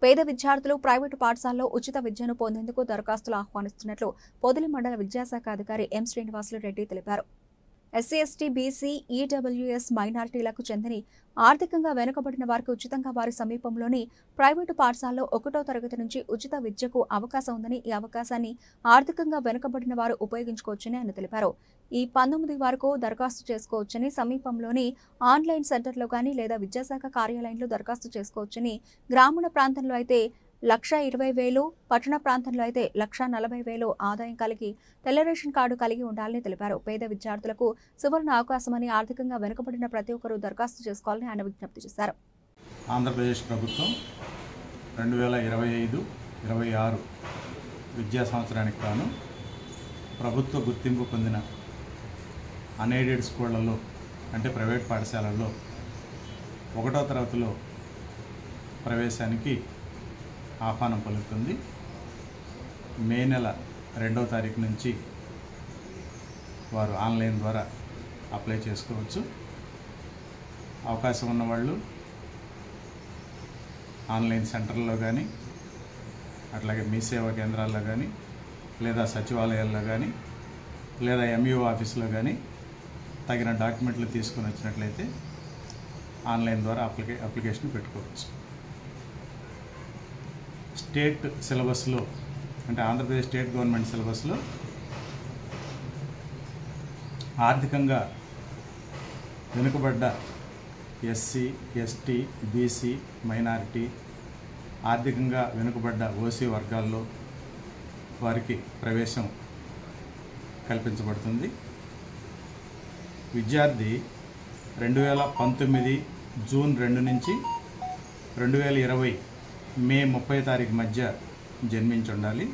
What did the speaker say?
పేద విద్యార్థులు ప్రైవేటు పాఠశాలలో ఉచిత విద్యను పొందేందుకు దరఖాస్తులు ఆహ్వానిస్తున్నట్లు పొదిలి మండల విద్యాశాఖ అధికారి ఎం శ్రీనివాసులు రెడ్డి తెలిపారు. ఎస్సీ, ఎస్టీ, బీసీ, ఈడబ్ల్యూఎస్ మైనారిటీలకు చెందిన ఆర్థికంగా వెనుకబడిన వారికి ఉచితంగా వారి సమీపంలోని ప్రైవేటు పాఠశాలలో 1వ తరగతి నుంచి ఉచిత విద్యకు అవకాశం ఉందని, ఈ అవకాశాన్ని ఆర్థికంగా వెనుకబడిన వారు ఉపయోగించుకోవచ్చని ఆయన తెలిపారు. ఈ 19 వరకు దరఖాస్తు చేసుకోవచ్చని, సమీపంలోని ఆన్లైన్ సెంటర్లో కానీ లేదా విద్యాశాఖ కార్యాలయంలో దరఖాస్తు చేసుకోవచ్చని, గ్రామీణ ప్రాంతంలో అయితే 1,20,000, పట్టణ ప్రాంతంలో అయితే 1,40,000 ఆదాయం కలిగి తెల్ల రేషన్ కార్డు కలిగి ఉండాలని తెలిపారు. పేద విద్యార్థులకు సువర్ణ అవకాశమని, ఆర్థికంగా వెనుకబడిన ప్రతి ఒక్కరూ దరఖాస్తు చేసుకోవాలని ఆయన విజ్ఞప్తి చేశారు. ఆంధ్రప్రదేశ్ ప్రభుత్వం 2025-26 విద్యా సంవత్సరానికి గాను ప్రభుత్వ గుర్తింపు పొందిన అన్ఎయిడెడ్ స్కూళ్లలో అంటే ప్రైవేట్ పాఠశాలల్లో 1వ తరగతిలో ప్రవేశానికి ఆహ్వానం పలుకుతుంది. మే నెల 2వ తారీఖు నుంచి వారు ఆన్లైన్ ద్వారా అప్లై చేసుకోవచ్చు. అవకాశం ఉన్నవాళ్ళు ఆన్లైన్ సెంటర్లో కానీ, అట్లాగే మీ సేవా కేంద్రాల్లో కానీ, లేదా సచివాలయాల్లో కానీ, లేదా ఎంఈఓ ఆఫీస్లో కానీ తగిన డాక్యుమెంట్లు తీసుకొని వచ్చినట్లయితే ఆన్లైన్ ద్వారా అప్లికేషన్ పెట్టుకోవచ్చు. స్టేట్ సిలబస్లో అంటే ఆంధ్రప్రదేశ్ స్టేట్ గవర్నమెంట్ సిలబస్లో ఆర్థికంగా వెనుకబడ్డ ఎస్సీ, ఎస్టీ, బీసీ, మైనారిటీ, ఆర్థికంగా వెనుకబడ్డ ఓసీ వర్గాల్లో వారికి ప్రవేశం కల్పించబడుతుంది. విద్యార్థి 2019 జూన్ 2 నుంచి 2020 మే 30 తారీఖు మధ్య జన్మించి ఉండాలి.